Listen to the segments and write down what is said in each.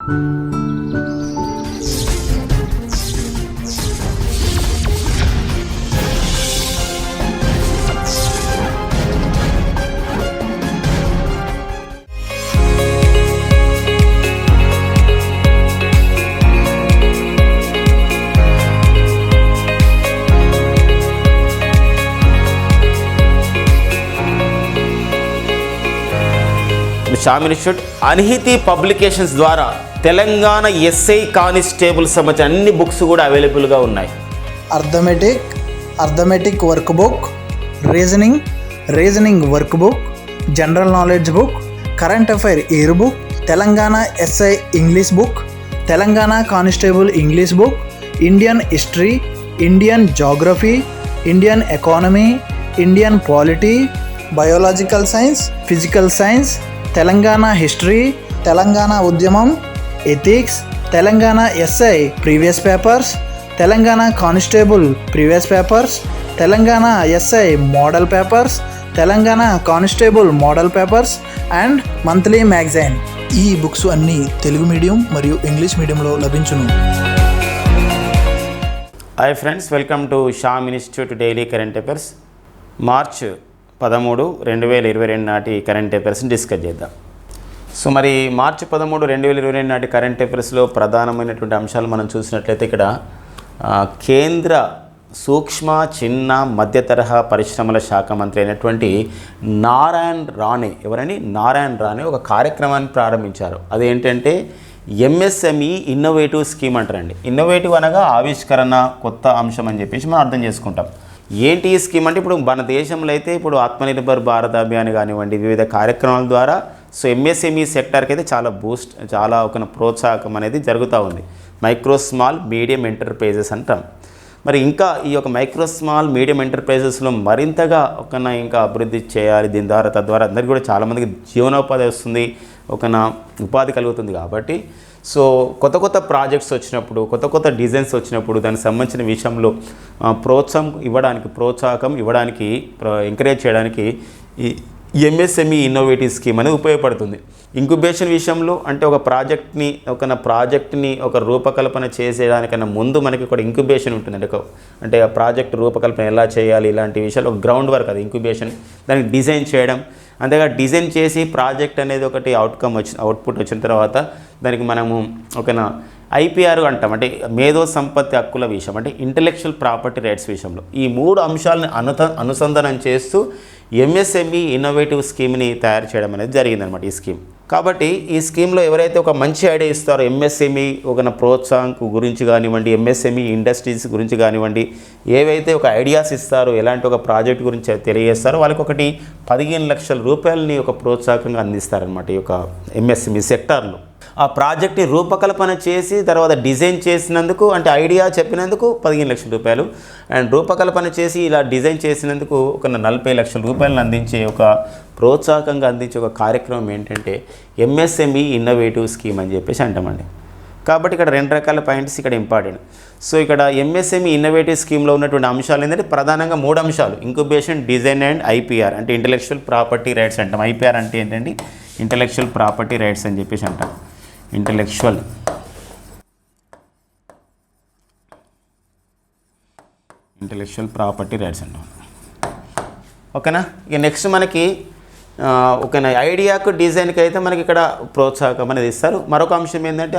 Sam institute అన్హితి publications ద్వారా Telangana SI constable సంబంధించిన అన్ని బుక్స్ కూడా అవైలబుల్గా ఉన్నాయి. Arithmetic workbook, reasoning workbook, general knowledge book, current affair yearbook, Telangana SI English book, Telangana constable English book, Indian history, Indian geography, Indian economy, Indian polity, biological science, physical science, Telangana history, Telangana ఉద్యమం, ethics, Telangana SI previous papers, Telangana constable previous papers, Telangana SI model papers, Telangana constable model papers and monthly magazine. ఈ books అన్నీ Telugu medium మరియు English మీడియంలో లభించును. Hi friends, welcome to Sam institute daily current affairs. March 13, 2022 నాటి current అఫైర్స్ని discuss చేద్దాం. So మరి మార్చి 13, 2022 నాటి current అఫైర్స్లో ప్రధానమైనటువంటి అంశాలు మనం చూసినట్లయితే ఇక్కడ కేంద్ర సూక్ష్మ చిన్న మధ్య తరహా పరిశ్రమల శాఖ మంత్రి అయినటువంటి నారాయణ్ రాణే ఒక కార్యక్రమాన్ని ప్రారంభించారు. అదేంటంటే ఎంఎస్ఎంఈ ఇన్నోవేటివ్ స్కీమ్ అంటారండి. ఇన్నోవేటివ్ అనగా ఆవిష్కరణ, కొత్త అంశం అని చెప్పేసి మనం అర్థం చేసుకుంటాం. ఏంటి ఈ స్కీమ్ అంటే ఇప్పుడు మన దేశంలో అయితే ఇప్పుడు ఆత్మనిర్భర్ భారత్ అభియాన్ కానివ్వండి, వివిధ కార్యక్రమాల ద్వారా సో ఎంఎస్ఎంఈ సెక్టార్కి అయితే చాలా ఒక ప్రోత్సాహకం అనేది జరుగుతూ ఉంది. మైక్రో స్మాల్ మీడియం ఎంటర్ప్రైజెస్ అంటాం. మరి ఇంకా ఈ యొక్క మైక్రో స్మాల్ మీడియం ఎంటర్ప్రైజెస్లో మరింతగా ఇంకా అభివృద్ధి చేయాలి. దీని ద్వారా తద్వారా అందరికీ కూడా చాలామందికి జీవనోపాధి వస్తుంది, ఉపాధి కలుగుతుంది. కాబట్టి సో కొత్త ప్రాజెక్ట్స్ వచ్చినప్పుడు, కొత్త డిజైన్స్ వచ్చినప్పుడు దానికి సంబంధించిన విషయంలో ప్రోత్సాహకం ఇవ్వడానికి ఎంకరేజ్ చేయడానికి ఈ ఎంఎస్ఎంఈ ఇన్నోవేటివ్ స్కీమ్ అనేది ఉపయోగపడుతుంది. ఇంక్యుబేషన్ విషయంలో అంటే ఒక ప్రాజెక్ట్ని ఒక రూపకల్పన చేసేదానికన్నా ముందు మనకి ఒక ఇంక్యుబేషన్ ఉంటుంది. అంటే ఆ ప్రాజెక్ట్ రూపకల్పన ఎలా చేయాలి, ఇలాంటి విషయాలు ఒక గ్రౌండ్ వర్క్, అది ఇంక్యుబేషన్. దానికి డిజైన్ చేయడం, అంతేగా డిజైన్ చేసి ప్రాజెక్ట్ అనేది ఒకటి అవుట్పుట్ వచ్చిన తర్వాత దానికి మనము ఐపీఆర్ అంటాం. అంటే మేధో సంపత్తి హక్కుల విషయం, అంటే ఇంటలెక్చువల్ ప్రాపర్టీ రైట్స్ విషయంలో ఈ 3 అంశాలను అనుసంధానం చేస్తూ ఎంఎస్ఎంఈ ఇన్నోవేటివ్ స్కీమ్ని తయారు చేయడం అనేది జరిగిందనమాట ఈ స్కీమ్. కాబట్టి ఈ స్కీమ్లో ఎవరైతే ఒక మంచి ఐడియా ఇస్తారో, ఎంఎస్ఎంఈ ప్రోత్సాహం గురించి కానివ్వండి, ఎంఎస్ఎంఈ ఇండస్ట్రీస్ గురించి కానివ్వండి, ఏవైతే ఒక ఐడియాస్ ఇస్తారో, ఎలాంటి ఒక ప్రాజెక్ట్ గురించి తెలియజేస్తారో వాళ్ళకి 15 లక్షల రూపాయలని ఒక ప్రోత్సాహకంగా అందిస్తారనమాట ఈ యొక్క ఎంఎస్ఎంఈ సెక్టార్లో. ఆ ప్రాజెక్ట్ని రూపకల్పన చేసి తర్వాత డిజైన్ చేసినందుకు, అంటే ఐడియా చెప్పినందుకు 15 లక్షల రూపాయలు, అండ్ రూపకల్పన చేసి ఇలా డిజైన్ చేసినందుకు 40 లక్షల రూపాయలను అందించే ప్రోత్సాహకంగా అందించే ఒక కార్యక్రమం ఏంటంటే ఎంఎస్ఎంఈ ఇన్నోవేటివ్ స్కీమ్ అని చెప్పేసి అంటామండి. కాబట్టి ఇక్కడ 2 రకాల పాయింట్స్ ఇక్కడ ఇంపార్టెంట్. సో ఇక్కడ ఎంఎస్ఎంఈ ఇన్నోవేటివ్ స్కీమ్లో ఉన్నటువంటి అంశాలు ఏంటంటే ప్రధానంగా 3 అంశాలు: ఇంక్యుబేషన్, డిజైన్ అండ్ ఐపీఆర్, అంటే ఇంటలెక్చువల్ ప్రాపర్టీ రైట్స్ అంటాం. ఐపీఆర్ అంటే ఏంటంటే ఇంటలెక్చువల్ ప్రాపర్టీ రైట్స్ అని చెప్పేసి అంటాం. ఇంటలెక్చువల్ ప్రాపర్టీ రైట్స్ అంటాం. ఓకేనా. ఇక నెక్స్ట్ మనకి ఐడియాకు, డిజైన్కి అయితే మనకి ఇక్కడ ప్రోత్సాహకం అనేది ఇస్తారు. మరొక అంశం ఏంటంటే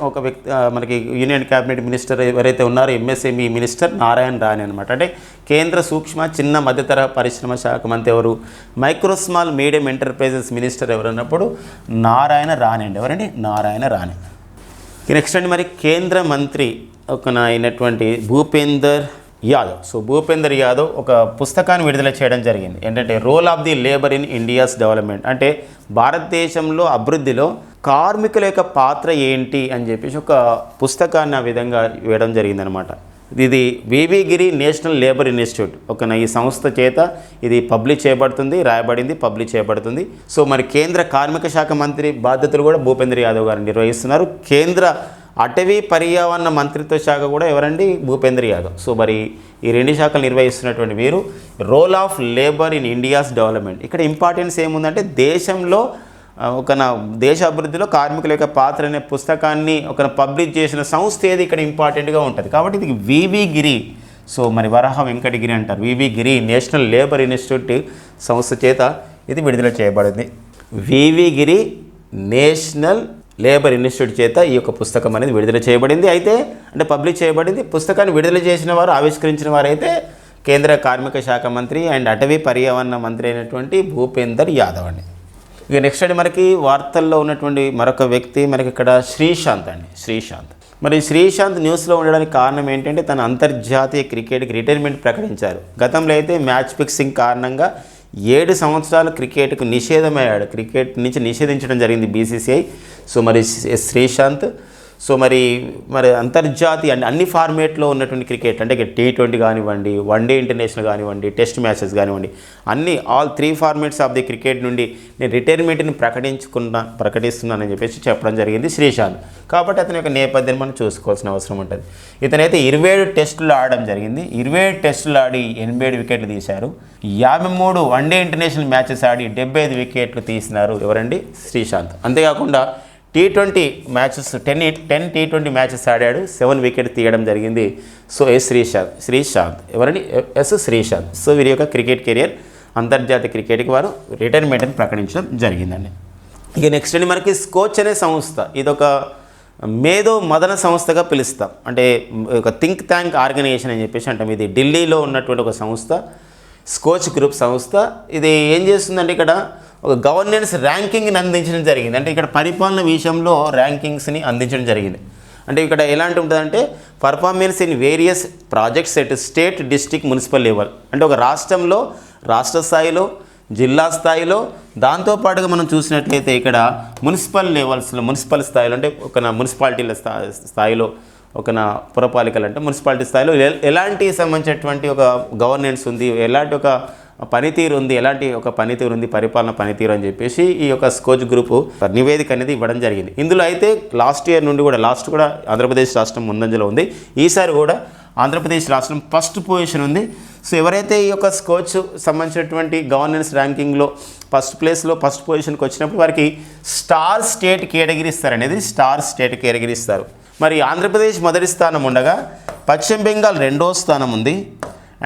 ఒక వ్యక్తి మనకి యూనియన్ క్యాబినెట్ మినిస్టర్ ఎవరైతే ఉన్నారో ఎంఎస్ఎంఈ మినిస్టర్ నారాయణ్ రాణే అనమాట. అంటే కేంద్ర సూక్ష్మ చిన్న మధ్యతర పరిశ్రమ శాఖ మంత్రి ఎవరు? Micro small medium enterprises minister ఎవరన్నప్పుడు నారాయణ రాణే అండి. ఎవరండి? నారాయణ రాణే. నెక్స్ట్ అండి మరి కేంద్ర మంత్రి అయినటువంటి భూపేందర్ యాదవ్. సో భూపేందర్ యాదవ్ ఒక పుస్తకాన్ని విడుదల చేయడం జరిగింది. ఏంటంటే role of the labour in India's development, అంటే భారతదేశంలో అభివృద్ధిలో కార్మికుల యొక్క పాత్ర ఏంటి అని చెప్పేసి ఒక పుస్తకాన్ని ఆ విధంగా వేయడం జరిగిందనమాట. ఇది వివి గిరి నేషనల్ లేబర్ ఇన్స్టిట్యూట్ ఈ సంస్థ చేత ఇది పబ్లిష్ చేయబడుతుంది. సో మరి కేంద్ర కార్మిక శాఖ మంత్రి బాధ్యతలు కూడా భూపేందర్ యాదవ్ గారు నిర్వహిస్తున్నారు. కేంద్ర అటవీ పర్యావరణ మంత్రిత్వ శాఖ కూడా ఎవరండి? భూపేందర్ యాదవ్. సో మరి ఈ 2 శాఖలు నిర్వహిస్తున్నటువంటి వీరు role of labour in India's development. ఇక్కడ ఇంపార్టెన్స్ ఏముందంటే దేశంలో ఒక దేశ అభివృద్ధిలో కార్మికుల యొక్క పాత్ర అనే పుస్తకాన్ని ఒక పబ్లిష్ చేసిన సంస్థ ఏది ఇక్కడ ఇంపార్టెంట్గా ఉంటుంది. కాబట్టి ఇది వివి గిరి. సో మరి వరాహ వెంకటగిరి అంటారు. వివి గిరి నేషనల్ లేబర్ ఇన్స్టిట్యూట్ సంస్థ చేత ఇది విడుదల చేయబడింది. వివి గిరి నేషనల్ లేబర్ ఇన్స్టిట్యూట్ చేత ఈ యొక్క పుస్తకం అనేది విడుదల చేయబడింది. అయితే అంటే పబ్లిష్ చేయబడింది. పుస్తకాన్ని విడుదల చేసిన వారు, ఆవిష్కరించిన వారైతే కేంద్ర కార్మిక శాఖ మంత్రి అండ్ అటవీ పర్యావరణ మంత్రి అయినటువంటి భూపేందర్ యాదవ్ అండి. ఇక నెక్స్ట్ అండి మనకి వార్తల్లో ఉన్నటువంటి మరొక వ్యక్తి మనకి ఇక్కడ శ్రీశాంత్ అండి. శ్రీశాంత్ మరి శ్రీశాంత్ న్యూస్లో ఉండడానికి కారణం ఏంటంటే తన అంతర్జాతీయ క్రికెట్కి రిటైర్మెంట్ ప్రకటించారు. గతంలో అయితే మ్యాచ్ ఫిక్సింగ్ కారణంగా 7 సంవత్సరాలు క్రికెట్కు నిషేధమయ్యాడు. క్రికెట్ నుంచి నిషేధించడం జరిగింది బీసీసీఐ. సో మరి శ్రీశాంత్ సో మరి అంతర్జాతీయ అన్ని ఫార్మేట్లో ఉన్నటువంటి క్రికెట్ అంటే T20 కానివ్వండి, వన్డే ఇంటర్నేషనల్ కానివ్వండి, టెస్ట్ మ్యాచెస్ కానివ్వండి, all 3 formats of the cricket నుండి నేను రిటైర్మెంట్ని ప్రకటిస్తున్నానని చెప్పేసి చెప్పడం జరిగింది శ్రీశాంత్. కాబట్టి అతని యొక్క నేపథ్యం మనం చూసుకోవాల్సిన అవసరం ఉంటుంది. ఇతనైతే 27 టెస్టులు ఆడడం జరిగింది. 27 టెస్టులు ఆడి 87 వికెట్లు తీశారు. 53 వన్డే ఇంటర్నేషనల్ మ్యాచెస్ ఆడి 75 వికెట్లు తీసినారు. ఎవరండి? శ్రీశాంత్. అంతేకాకుండా T20 మ్యాచెస్ 10 T20 మ్యాచెస్ ఆడాడు, 7 వికెట్ తీయడం జరిగింది. సో శ్రీశాంత్ ఎవరండి? శ్రీశాంత్. సో వీరి యొక్క క్రికెట్ కెరియర్ అంతర్జాతీయ క్రికెట్కి వారు రిటైర్మెంట్ని ప్రకటించడం జరిగిందండి. ఇక నెక్స్ట్ అండి మనకి స్కోచ్ అనే సంస్థ, ఇదొక మేధో మదన సంస్థగా పిలుస్తాం. అంటే ఒక థింక్ ట్యాంక్ ఆర్గనైజేషన్ అని చెప్పేసి అంటాం. ఇది ఢిల్లీలో ఉన్నటువంటి ఒక సంస్థ, స్కోచ్ గ్రూప్ సంస్థ. ఇది ఏం చేస్తుందంటే ఇక్కడ ఒక గవర్నెన్స్ ర్యాంకింగ్ని అందించడం జరిగింది. అంటే ఇక్కడ పరిపాలన విషయంలో ర్యాంకింగ్స్ని అందించడం జరిగింది. అంటే ఇక్కడ ఎలాంటి ఉంటుందంటే performance in various projects at state, district, municipal level. అంటే ఒక రాష్ట్రంలో, రాష్ట్ర స్థాయిలో, జిల్లా స్థాయిలో, దాంతోపాటుగా మనం చూసినట్లయితే ఇక్కడ మున్సిపల్ లెవెల్స్లో, మున్సిపల్ స్థాయిలో అంటే ఒక మున్సిపాలిటీల స్థాయిలో, పురపాలికలు అంటే మున్సిపాలిటీ స్థాయిలో ఎలాంటి సంబంధించినటువంటి ఒక గవర్నెన్స్ ఉంది, ఎలాంటి ఒక పనితీరు ఉంది, పరిపాలన పనితీరు అని చెప్పేసి ఈ యొక్క స్కోచ్ గ్రూపు నివేదిక అనేది ఇవ్వడం జరిగింది. ఇందులో అయితే లాస్ట్ కూడా ఆంధ్రప్రదేశ్ రాష్ట్రం ముందంజలో ఉంది. ఈసారి కూడా ఆంధ్రప్రదేశ్ రాష్ట్రం ఫస్ట్ పొజిషన్ ఉంది. సో ఎవరైతే ఈ యొక్క స్కోచ్ సంబంధించినటువంటి గవర్నెన్స్ ర్యాంకింగ్లో ఫస్ట్ పొజిషన్కి వచ్చినప్పుడు వారికి స్టార్ స్టేట్ కేటగిరీ ఇస్తారు. మరి ఆంధ్రప్రదేశ్ మొదటి స్థానం ఉండగా పశ్చిమ బెంగాల్ 2వ స్థానం ఉంది,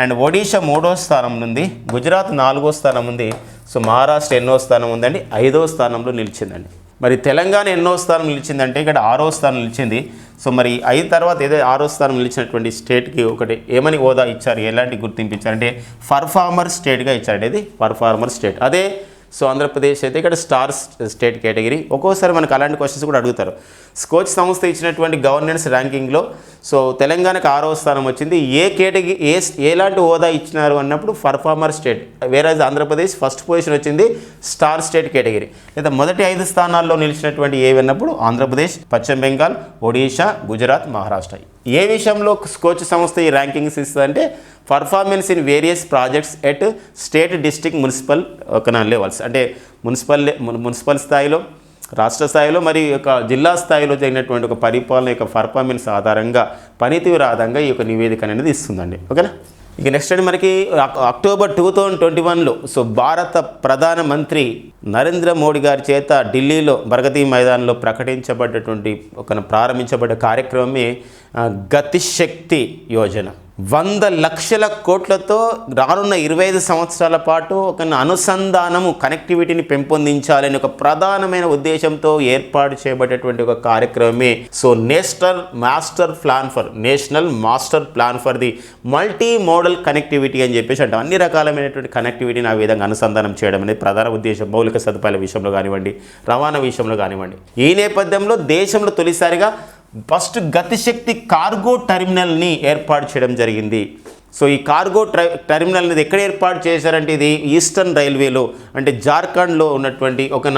అండ్ ఒడిషా 3వ స్థానం ఉంది, గుజరాత్ 4వ స్థానం ఉంది. సో మహారాష్ట్ర ఎన్నో స్థానం ఉందండి? 5వ స్థానంలో నిలిచిందండి. మరి తెలంగాణ ఎన్నో స్థానం నిలిచిందంటే ఇక్కడ 6వ స్థానం నిలిచింది. సో మరి 5 తర్వాత ఏదో 6వ స్థానం నిలిచినటువంటి స్టేట్కి ఒకటి ఏమని హోదా ఇచ్చారు, ఎలాంటి గుర్తింపు ఇచ్చారంటే పర్ఫార్మర్ స్టేట్గా ఇచ్చారండి. ఇది పర్ఫార్మర్ స్టేట్. అదే సో ఆంధ్రప్రదేశ్ అయితే ఇక్కడ స్టార్ స్టేట్ కేటగిరీ. ఒక్కోసారి మనకు అలాంటి క్వశ్చన్స్ కూడా అడుగుతారు. స్కోచ్ సంస్థ ఇచ్చినటువంటి గవర్నెన్స్ ర్యాంకింగ్లో సో తెలంగాణకు 6వ స్థానం వచ్చింది. ఏ కేటగిరీ ఎలాంటి హోదా ఇచ్చినారు అన్నప్పుడు పర్ఫార్మర్ స్టేట్, వేరేజ్ ఆంధ్రప్రదేశ్ ఫస్ట్ పొజిషన్ వచ్చింది స్టార్ స్టేట్ కేటగిరీ. లేదా మొదటి 5 స్థానాల్లో నిలిచినటువంటి ఏవి అన్నప్పుడు ఆంధ్రప్రదేశ్, పశ్చిమ బెంగాల్, ఒడిషా, గుజరాత్, మహారాష్ట్ర. ఏ విషయంలో స్కోచ్ సంస్థ ఈ ర్యాంకింగ్స్ ఇస్తుందంటే performance in various projects at state, district, municipal levels. అంటే మున్సిపల్ స్థాయిలో, రాష్ట్ర స్థాయిలో, మరి యొక్క జిల్లా స్థాయిలో జరిగినటువంటి ఒక పరిపాలన యొక్క పర్ఫార్మెన్స్ ఆధారంగా, పనితీరు ఆధారంగా ఈ యొక్క నివేదిక అనేది ఇస్తుందండి. ఓకేనా? ఇక నెక్స్ట్ అండి మనకి అక్టోబర్ 2021లో సో భారత ప్రధానమంత్రి నరేంద్ర మోడీ గారి చేత ఢిల్లీలో ప్రగతి మైదానంలో ప్రారంభించబడ్డ కార్యక్రమమే గతిశక్తి యోజన. 100 లక్షల కోట్లతో రానున్న 25 సంవత్సరాల పాటు ఒక అనుసంధానము, కనెక్టివిటీని పెంపొందించాలని ఒక ప్రధానమైన ఉద్దేశంతో ఏర్పాటు చేయబడేటువంటి ఒక కార్యక్రమమే so national master plan for the multi modal connectivity అని చెప్పేసి అంటే అన్ని రకాలమైనటువంటి కనెక్టివిటీని ఆ విధంగా అనుసంధానం చేయడం అనేది ప్రధాన ఉద్దేశం. మౌలిక సదుపాయాల విషయంలో కానివ్వండి, రవాణా విషయంలో కానివ్వండి. ఈ నేపథ్యంలో దేశంలో తొలిసారిగా ఫస్ట్ గతిశక్తి కార్గో టెర్మినల్ని ఏర్పాటు చేయడం జరిగింది. సో ఈ కార్గో టెర్మినల్ అనేది ఎక్కడ ఏర్పాటు చేశారంటే ఇది ఈస్టర్న్ రైల్వేలో అంటే జార్ఖండ్లో ఉన్నటువంటి ఒక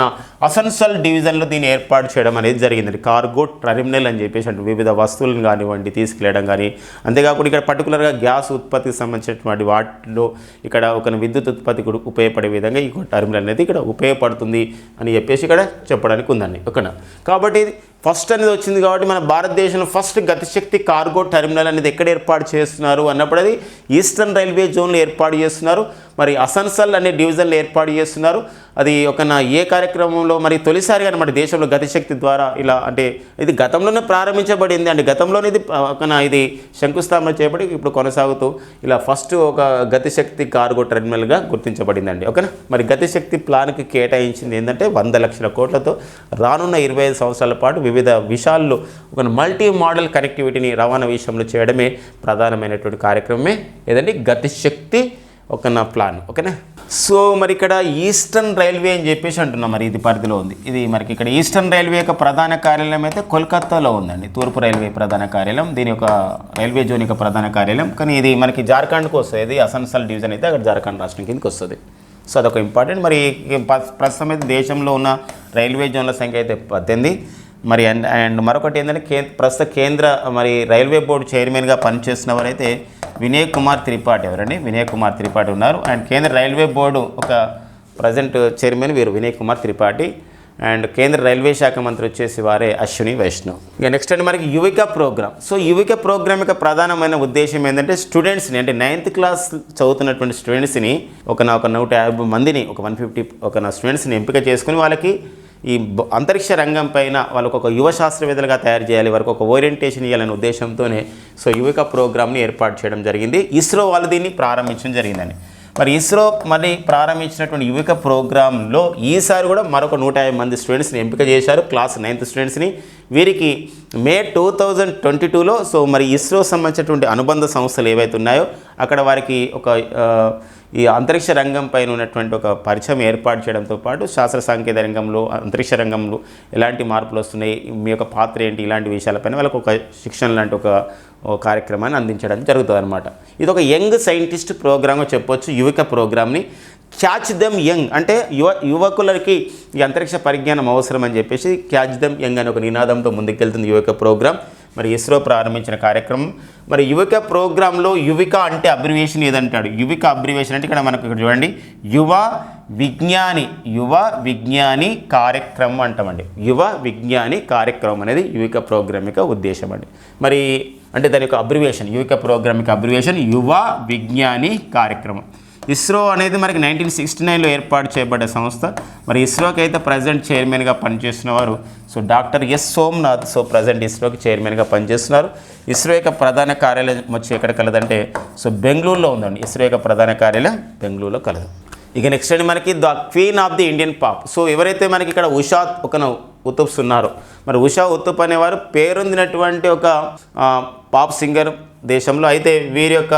అసన్సోల్ డివిజన్లో దీన్ని ఏర్పాటు చేయడం అనేది జరిగింది. కార్గో టెర్మినల్ అని చెప్పేసి అంటే వివిధ వస్తువులను కానివ్వండి తీసుకెళ్ళడం కానీ, అంతేకాకుండా ఇక్కడ పర్టికులర్గా గ్యాస్ ఉత్పత్తికి సంబంధించినటువంటి వాటిలో ఇక్కడ ఒక విద్యుత్ ఉత్పత్తికి ఉపయోగపడే విధంగా ఈ టెర్మినల్ అనేది ఇక్కడ ఉపయోగపడుతుంది అని చెప్పేసి ఇక్కడ చెప్పడానికి ఉందండి. ఓకేనా? కాబట్టి ఫస్ట్ అనేది వచ్చింది కాబట్టి మన భారతదేశంలో ఫస్ట్ గతిశక్తి కార్గో టెర్మినల్ అనేది ఎక్కడ ఏర్పాటు చేస్తున్నారు అన్నప్పుడు అది ఈస్టర్న్ రైల్వే జోన్లో ఏర్పాటు చేస్తున్నారు. మరి అసన్సోల్ అనే డివిజన్లో ఏర్పాటు చేస్తున్నారు. అది ఏ కార్యక్రమంలో మరి తొలిసారిగా అనమాట దేశంలో గతిశక్తి ద్వారా ఇలా అంటే ఇది గతంలోనే ప్రారంభించబడింది అంటే గతంలోనే ఇది శంకుస్థాపన చేయబడి ఇప్పుడు కొనసాగుతూ ఇలా ఫస్ట్ ఒక గతిశక్తి కార్గో టెర్మినల్గా గుర్తించబడిందండి. ఓకేనా. మరి గతిశక్తి ప్లాన్కి కేటాయించింది ఏంటంటే 100 లక్షల కోట్లతో రానున్న 25 సంవత్సరాల పాటు వివిధ విషయాల్లో ఒక మల్టీ మోడల్ కనెక్టివిటీని రవాణా విషయంలో చేయడమే ప్రధానమైనటువంటి కార్యక్రమమే ఏదండి గతిశక్తి ప్లాన్. ఓకేనా. సో మరి ఇక్కడ ఈస్టర్న్ రైల్వే అని చెప్పేసి అంటున్నాం. మరి ఇది పరిధిలో ఉంది. ఇది మనకి ఇక్కడ ఈస్టర్న్ రైల్వే యొక్క ప్రధాన కార్యాలయం అయితే కోల్కతాలో ఉందండి. తూర్పు రైల్వే ప్రధాన కార్యాలయం, దీని యొక్క రైల్వే జోన్ యొక్క ప్రధాన కార్యాలయం. కానీ ఇది మనకి జార్ఖండ్కి వస్తుంది. ఇది అసన్సల్ డివిజన్ అయితే అక్కడ జార్ఖండ్ రాష్ట్రం కిందకి వస్తుంది. సో అదొక ఇంపార్టెంట్. మరి ప్రస్తుతం అయితే దేశంలో ఉన్న రైల్వే జోన్ల సంఖ్య అయితే 18. మరి అండ్ మరొకటి ఏంటంటే ప్రస్తుత కేంద్ర మరి రైల్వే బోర్డు చైర్మన్గా పనిచేస్తున్న వారైతే వినయ్ కుమార్ త్రిపాఠి. ఎవరండి? వినయ్ కుమార్ త్రిపాఠి ఉన్నారు. అండ్ కేంద్ర రైల్వే బోర్డు ప్రజెంట్ చైర్మన్ వీరు వినయ్ కుమార్ త్రిపాఠి. అండ్ కేంద్ర రైల్వే శాఖ మంత్రి వచ్చేసి వారే అశ్విని వైష్ణవ్. ఇక నెక్స్ట్ అండి మనకి Yuvika programme. So Yuvika programme యొక్క ప్రధానమైన ఉద్దేశం ఏంటంటే స్టూడెంట్స్ని అంటే 9th క్లాస్ చదువుతున్నటువంటి స్టూడెంట్స్ని ఒక 150 మందిని 150 స్టూడెంట్స్ని ఎంపిక చేసుకుని వాళ్ళకి ఈ అంతరిక్ష రంగం పైన వాళ్ళకు ఒక యువ శాస్త్రవేత్తలుగా తయారు చేయాలి, వారికి ఒక ఓరియంటేషన్ ఇవ్వాలనే ఉద్దేశంతోనే సో యువిక ప్రోగ్రామ్ని ఏర్పాటు చేయడం జరిగింది. ఇస్రో వాళ్ళు దీన్ని ప్రారంభించడం జరిగిందండి. మరి ఇస్రో మరి ప్రారంభించినటువంటి యువిక ప్రోగ్రాంలో ఈసారి కూడా మరొక 150 మంది స్టూడెంట్స్ని ఎంపిక చేశారు, క్లాస్ 9th స్టూడెంట్స్ని. వీరికి మే 2022లో సో మరి ఇస్రో సంబంధించినటువంటి అనుబంధ సంస్థలు ఏవైతే ఉన్నాయో అక్కడ వారికి ఈ అంతరిక్ష రంగం పైన ఉన్నటువంటి ఒక పరిచయం ఏర్పాటు చేయడంతో పాటు శాస్త్ర సాంకేతిక రంగంలో అంతరిక్ష రంగంలో ఎలాంటి మార్పులు వస్తున్నాయి, మీ యొక్క పాత్ర ఏంటి, ఇలాంటి విషయాలపైన వాళ్ళకు ఒక శిక్షణ లాంటి ఒక కార్యక్రమాన్ని అందించడం జరుగుతుంది అనమాట. ఇది ఒక యంగ్ సైంటిస్ట్ ప్రోగ్రామ్గా చెప్పొచ్చు. యువిక ప్రోగ్రామ్ని క్యాచ్ దెమ్ యంగ్ అంటే యువకులకి ఈ అంతరిక్ష పరిజ్ఞానం అవసరం అని చెప్పేసి క్యాచ్ దెమ్ యంగ్ అనే ఒక నినాదంతో ముందుకెళ్తుంది యువిక ప్రోగ్రామ్. మరి ఇస్రో ప్రారంభించిన కార్యక్రమం. మరి యువిక ప్రోగ్రాంలో యువిక అంటే అబ్రివేషన్ ఏదంటాడు? యువిక అబ్రివేషన్ అంటే ఇక్కడ మనకు ఇక్కడ చూడండి యువ విజ్ఞాని కార్యక్రమం అంటామండి. యువ విజ్ఞాని కార్యక్రమం అనేది యువిక ప్రోగ్రామ్ యొక్క ఉద్దేశం అండి. మరి అంటే దాని యొక్క అబ్రివేషన్ యువిక ప్రోగ్రామ్ యొక్క అబ్రివేషన్ యువ విజ్ఞాని కార్యక్రమం. ఇస్రో అనేది మనకి 1969లో ఏర్పాటు చేయబడ్డ సంస్థ. మరి ఇస్రోకి అయితే ప్రజెంట్ చైర్మన్గా పనిచేస్తున్న వారు so doctor S Somanath. So present ఇస్రోకి చైర్మన్గా పనిచేస్తున్నారు. ఇస్రో యొక్క ప్రధాన కార్యాలయం వచ్చి ఎక్కడ కలదంటే సో బెంగళూరులో ఉందండి. ఇస్రో యొక్క ప్రధాన కార్యాలయం బెంగళూరులో కలదు. ఇక నెక్స్ట్ అండి మనకి the queen of the Indian pop. So ఎవరైతే మనకి ఇక్కడ ఉషా ఉతుప్స్ ఉన్నారో మరి ఉషా ఉతుప్ అనేవారు పేరొందినటువంటి ఒక పాప్ సింగర్ దేశంలో. అయితే వీరి యొక్క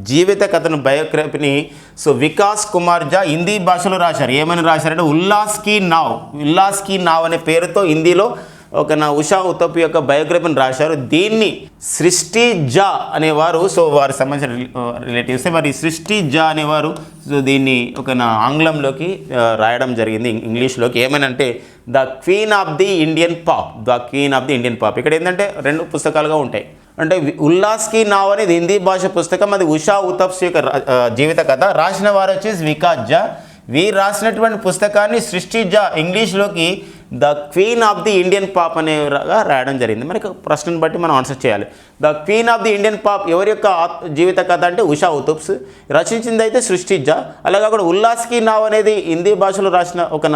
జీవిత కథను బయోగ్రఫీని సో వికాస్ కుమార్ జా హిందీ భాషలో రాశారు. ఏమని రాశారంటే ఉల్లాస్ కీ నావ్ అనే పేరుతో హిందీలో ఉషా ఉతప్ యొక్క బయోగ్రఫీని రాశారు. దీన్ని సృష్టి జా అనేవారు సో వారికి సంబంధించిన రిలేటివ్స్ మరి సృష్టి జా అనేవారు సో దీన్ని ఆంగ్లంలోకి రాయడం జరిగింది, ఇంగ్లీష్లోకి. ఏమనంటే the queen of the Indian pop. ఇక్కడ ఏంటంటే 2 పుస్తకాలుగా ఉంటాయి. అంటే ఉల్లాస్ కీ నావ్ అనేది హిందీ భాష పుస్తకం, అది ఉషా ఉతప్స్ యొక్క జీవిత కథ. రాసిన వారు వచ్చేసి వికాస్ జా. వీరు రాసినటువంటి పుస్తకాన్ని సృష్టి జా ఇంగ్లీష్లోకి the queen of the Indian pop అనేగా రాయడం జరిగింది. మనకి ప్రశ్నను బట్టి మనం ఆన్సర్ చేయాలి. The queen of the Indian pop ఎవరి యొక్క జీవిత కథ అంటే ఉషా ఉతుప్స్, రచించింది అయితే సృష్టి జా. అలాగే అక్కడ ఉల్లాస్ కీ నావ్ అనేది హిందీ భాషలో రాసిన ఒక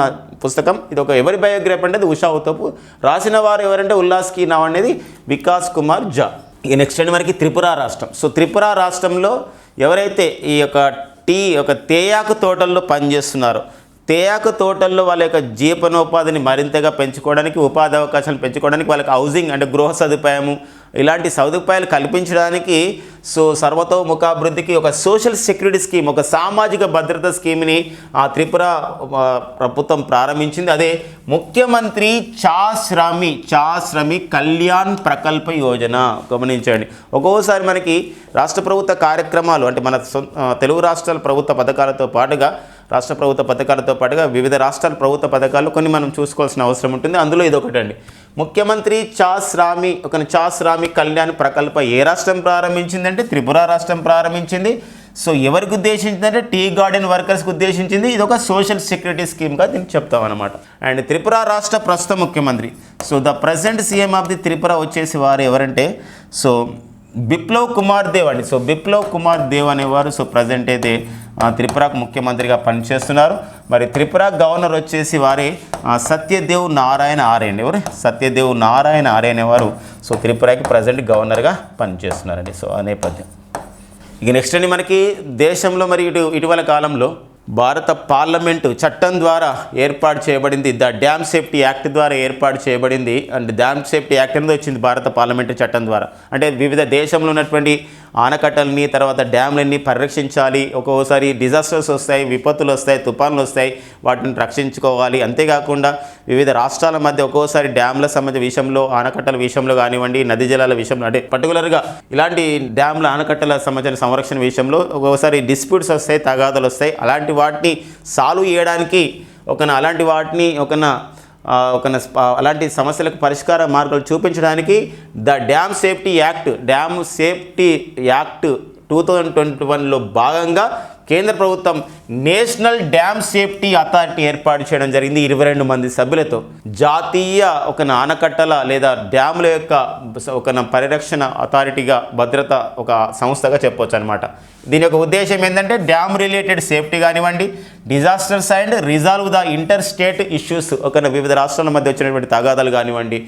పుస్తకం. ఇది ఎవరి బయోగ్రఫీ అంటే అది ఉషా ఉతప్. రాసిన వారు ఎవరంటే ఉల్లాస్ కీ నావ్ అనేది వికాస్ కుమార్ జా. ఇక నెక్స్ట్ అండి మనకి త్రిపుర రాష్ట్రం. సో త్రిపుర రాష్ట్రంలో ఎవరైతే ఈ యొక్క తేయాకు తోటల్లో పనిచేస్తున్నారో తేయాకు తోటల్లో వాళ్ళ యొక్క జీవనోపాధిని మరింతగా పెంచుకోవడానికి, ఉపాధి అవకాశాలు పెంచుకోవడానికి, వాళ్ళకి హౌసింగ్ అంటే గృహ సదుపాయము ఇలాంటి సదుపాయాలు కల్పించడానికి సో సర్వతోముఖాభివృద్ధికి ఒక సోషల్ సెక్యూరిటీ స్కీమ్, ఒక సామాజిక భద్రత స్కీమ్ని ఆ త్రిపుర ప్రభుత్వం ప్రారంభించింది. అదే ముఖ్యమంత్రి చాశ్రమి కళ్యాణ్ ప్రకల్ప యోజన. గమనించండి, ఒక్కోసారి మనకి రాష్ట్ర ప్రభుత్వ కార్యక్రమాలు అంటే మన తెలుగు రాష్ట్రాల ప్రభుత్వ పథకాలతో పాటుగా వివిధ రాష్ట్రాల ప్రభుత్వ పథకాలు కొన్ని మనం చూసుకోవాల్సిన అవసరం ఉంటుంది. అందులో ఇది ఒకటండి. ముఖ్యమంత్రి చాశ్రామి కళ్యాణ్ ప్రకల్ప ఏ రాష్ట్రం ప్రారంభించిందంటే త్రిపుర రాష్ట్రం ప్రారంభించింది. సో ఎవరికి ఉద్దేశించిందంటే టీ గార్డెన్ వర్కర్స్కి ఉద్దేశించింది. ఇది ఒక సోషల్ సెక్యూరిటీ స్కీమ్గా దీనికి చెప్తాం అనమాట. అండ్ త్రిపుర రాష్ట్ర ప్రస్తుత ముఖ్యమంత్రి so the present CM of the Tripura వచ్చేసి వారు ఎవరంటే సో బిప్లవ్ కుమార్ దేవ్ అండి. సో బిప్లవ్ కుమార్ దేవ్ అనేవారు సో ప్రజెంట్ అయితే త్రిపురకు ముఖ్యమంత్రిగా పనిచేస్తున్నారు. మరి త్రిపుర గవర్నర్ వచ్చేసి వారే సత్యదేవ్ నారాయణ ఆర్య అండి. ఎవరు? సత్యదేవ్ నారాయణ ఆర్య అనేవారు సో త్రిపురకి ప్రజెంట్ గవర్నర్గా పనిచేస్తున్నారండి. సో ఆ నేపథ్యం. ఇక నెక్స్ట్ అండి మనకి దేశంలో మరి ఇటీవల కాలంలో భారత పార్లమెంటు చట్టం ద్వారా ఏర్పాటు చేయబడింది. ద డ్యామ్ సేఫ్టీ యాక్ట్ ద్వారా ఏర్పాటు చేయబడింది. అండ్ డ్యామ్ సేఫ్టీ యాక్ట్ అనేది వచ్చింది భారత పార్లమెంటు చట్టం ద్వారా. అంటే వివిధ దేశంలో ఉన్నటువంటి ఆనకట్టల్ని తర్వాత డ్యామ్లన్నీ పరిరక్షించాలి. ఒక్కోసారి డిజాస్టర్స్ వస్తాయి, విపత్తులు వస్తాయి, తుఫాన్లు వస్తాయి, వాటిని రక్షించుకోవాలి. అంతేకాకుండా వివిధ రాష్ట్రాల మధ్య ఒక్కోసారి డ్యామ్ల సంబంధించిన విషయంలో, ఆనకట్టల విషయంలో కానివ్వండి, నదీ జలాల విషయంలో, అంటే పర్టికులర్గా ఇలాంటి డ్యామ్ల ఆనకట్టల సంబంధించిన సంరక్షణ విషయంలో ఒక్కోసారి డిస్ప్యూట్స్ వస్తాయి, తగాదాలు వస్తాయి. అలాంటి వాటిని సాల్వ్ చేయడానికి అలాంటి సమస్యలకు పరిష్కార మార్గాలు చూపించడానికి ద డ్యామ్ సేఫ్టీ యాక్ట్ 2021లో భాగంగా కేంద్ర ప్రభుత్వం నేషనల్ డ్యామ్ సేఫ్టీ అథారిటీ ఏర్పాటు చేయడం జరిగింది 22 మంది సభ్యులతో. జాతీయ ఆనకట్టల లేదా డ్యాముల యొక్క పరిరక్షణ అథారిటీగా భద్రత ఒక సంస్థగా చెప్పవచ్చు అనమాట. దీని యొక్క ఉద్దేశం ఏంటంటే డ్యామ్ రిలేటెడ్ సేఫ్టీ కానివ్వండి, disasters and resolve the inter state issues, వివిధ రాష్ట్రాల మధ్య వచ్చినటువంటి తగాదాలు కానివ్వండి,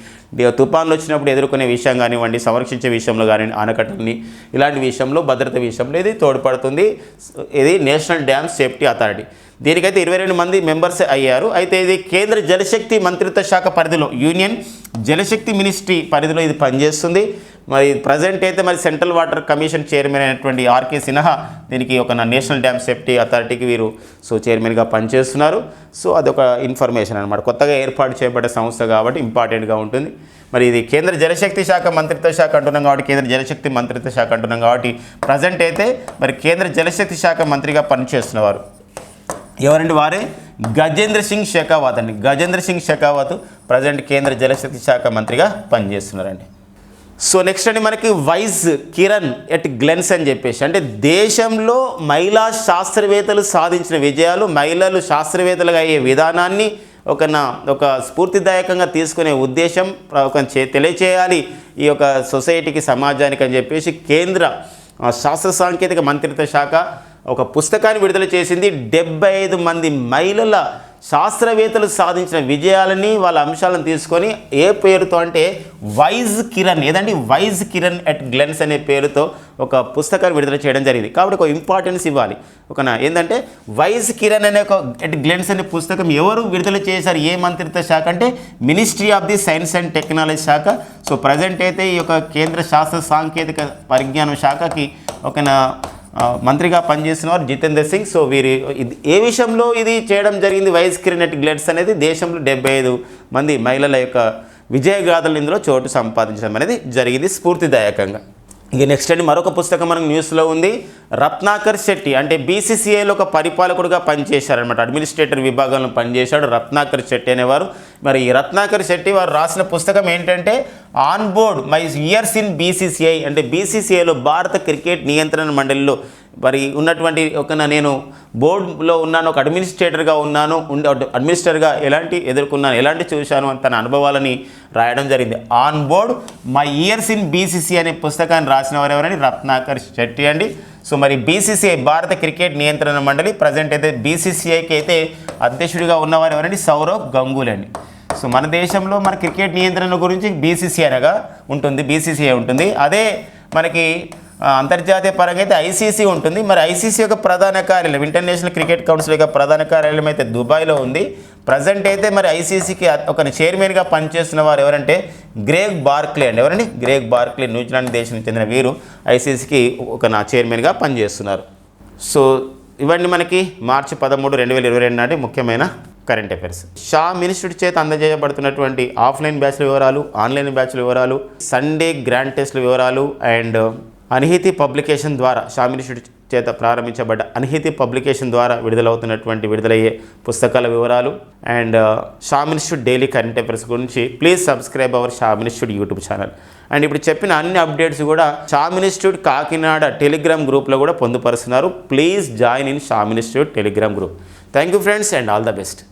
తుఫాన్లు వచ్చినప్పుడు ఎదుర్కొనే విషయం కానివ్వండి, సంరక్షించే విషయంలో కానివ్వండి, ఆనకట్టల్ని ఇలాంటి విషయంలో భద్రత విషయంలో ఇది తోడ్పడుతుంది. ఇది నేషనల్ డ్యామ్ సేఫ్టీ అథారిటీ. దీనికైతే 22 మంది మెంబర్స్ అయ్యారు. అయితే ఇది కేంద్ర జలశక్తి మంత్రిత్వ శాఖ పరిధిలో, యూనియన్ జలశక్తి మినిస్ట్రీ పరిధిలో ఇది పనిచేస్తుంది. మరి ప్రజెంట్ అయితే మరి సెంట్రల్ వాటర్ కమిషన్ చైర్మన్ అయినటువంటి ఆర్కే సిన్హా దీనికి నేషనల్ డ్యామ్ సేఫ్టీ అథారిటీకి వీరు చైర్మన్గా పనిచేస్తున్నారు. సో అదొక ఇన్ఫర్మేషన్ అనమాట. కొత్తగా ఏర్పాటు చేయబడ్డ సంస్థ కాబట్టి ఇంపార్టెంట్గా ఉంటుంది. మరి ఇది కేంద్ర జలశక్తి శాఖ మంత్రిత్వ శాఖ అంటున్నాం కాబట్టి, కేంద్ర జలశక్తి మంత్రిత్వ శాఖ అంటున్నాం కాబట్టి ప్రజెంట్ అయితే మరి కేంద్ర జలశక్తి శాఖ మంత్రిగా పనిచేస్తున్నవారు ఎవరండి? వారే గజేంద్ర సింగ్ షెకావత్ అండి. గజేంద్ర సింగ్ షెకావత్ ప్రజెంట్ కేంద్ర జలశక్తి శాఖ మంత్రిగా పనిచేస్తున్నారండి. సో నెక్స్ట్ అండి మనకి వైజ్ కిరణ్ ఎట్ గ్లెన్స్ అని చెప్పేసి, అంటే దేశంలో మహిళా శాస్త్రవేత్తలు సాధించిన విజయాలు, మహిళలు శాస్త్రవేత్తలుగా అయ్యే విధానాన్ని ఒక స్ఫూర్తిదాయకంగా తీసుకునే ఉద్దేశం తెలియచేయాలి ఈ యొక్క సొసైటీకి, సమాజానికి అని చెప్పేసి కేంద్ర శాస్త్ర సాంకేతిక మంత్రిత్వ శాఖ ఒక పుస్తకాన్ని విడుదల చేసింది. 75 మంది మహిళల శాస్త్రవేత్తలు సాధించిన విజయాలని, వాళ్ళ అంశాలను తీసుకొని ఏ పేరుతో అంటే వైజ్ కిరణ్, ఏదండి వైజ్ కిరణ్ ఎట్ గ్లెన్స్ అనే పేరుతో ఒక పుస్తకాన్ని విడుదల చేయడం జరిగింది. కాబట్టి ఒక ఇంపార్టెన్స్ ఇవ్వాలి. ఏంటంటే వైజ్ కిరణ్ అనే ఎట్ గ్లెన్స్ అనే పుస్తకం ఎవరు విడుదల చేశారు, ఏ మంత్రిత్వ శాఖ అంటే ministry of the science and technology శాఖ. సో ప్రజెంట్ అయితే ఈ యొక్క కేంద్ర శాస్త్ర సాంకేతిక పరిజ్ఞానం శాఖకి మంత్రిగా పనిచేసిన వారు జితేంద్ర సింగ్. సో వీరి ఏ విషయంలో ఇది చేయడం జరిగింది వైజ్ కిరణ్ ఎట్ గ్లెన్స్ అనేది దేశంలో 75 మంది మహిళల యొక్క విజయగాథలు ఇందులో చోటు సంపాదించడం అనేది జరిగింది స్ఫూర్తిదాయకంగా. ఇక నెక్స్ట్ అండి మరొక పుస్తకం మనకు న్యూస్లో ఉంది. రత్నాకర్ శెట్టి అంటే బీసీసీఐలో ఒక పరిపాలకుడుగా పనిచేశారనమాట. అడ్మినిస్ట్రేటర్ విభాగంలో పనిచేశాడు రత్నాకర్ శెట్టి అనేవారు. మరి ఈ రత్నాకర్ శెట్టి వారు రాసిన పుస్తకం ఏంటంటే on board my years in BCCI, అంటే బీసీసీఐలో భారత క్రికెట్ నియంత్రణ మండలిలో మరి ఉన్నటువంటి నేను బోర్డులో ఉన్నాను, ఒక అడ్మినిస్ట్రేటర్గా ఉన్నాను, అడ్మినిస్ట్రేటర్గా ఎలాంటి చూశాను అని తన అనుభవాలని రాయడం జరిగింది. On board my years in BCC అనే పుస్తకాన్ని రాసిన వారు ఎవరని రత్నాకర్ శెట్టి అండి. సో మరి బీసీసీఐ భారత క్రికెట్ నియంత్రణ మండలి ప్రజెంట్ అయితే బీసీసీఐకి అయితే అధ్యక్షుడిగా ఉన్నవారు ఎవరండి? సౌరవ్ గంగూలీ అండి. సో మన దేశంలో మన క్రికెట్ నియంత్రణ గురించి బీసీసీఐగా ఉంటుంది, బీసీసీఐ ఉంటుంది. అదే మనకి అంతర్జాతీయ పరంగా అయితే ఐసీసీ ఉంటుంది. మరి ఐసీసీ యొక్క ప్రధాన కార్యాలయం, ఇంటర్నేషనల్ క్రికెట్ కౌన్సిల్ యొక్క ప్రధాన కార్యాలయం అయితే దుబాయ్లో ఉంది. ప్రజెంట్ అయితే మరి ఐసీసీకి చైర్మన్గా పనిచేస్తున్న వారు ఎవరంటే గ్రేగ్ బార్క్లీ అండి. ఎవరండి? గ్రేగ్ బార్క్లీ న్యూజిలాండ్ దేశానికి చెందిన వీరు ఐసీసీకి చైర్మన్గా పనిచేస్తున్నారు. సో ఇవన్నీ మనకి మార్చి 13, 2022 నాటి ముఖ్యమైన కరెంట్ అఫైర్స్. షా ఇన్స్టిట్యూట్ చేత అందజేయబడుతున్నటువంటి ఆఫ్లైన్ బ్యాచ్ల వివరాలు, ఆన్లైన్ బ్యాచ్ల వివరాలు, సండే గ్రాండ్ టెస్ట్ల వివరాలు అండ్ అన్హితి పబ్లికేషన్ ద్వారా షా ఇన్స్టిట్యూట్ చేత ప్రారంభించబడ్డ అన్హితి పబ్లికేషన్ ద్వారా విడుదలయ్యే పుస్తకాల వివరాలు and Shah institute daily current affairs గురించి please subscribe our Shah institute YouTube channel. And ఇప్పుడు చెప్పిన అన్ని అప్డేట్స్ కూడా షా ఇన్స్టిట్యూట్ కాకినాడ టెలిగ్రామ్ గ్రూప్లో కూడా పొందుపరుస్తున్నారు. Please join in Shah institute Telegram group. Thank you friends and all the best.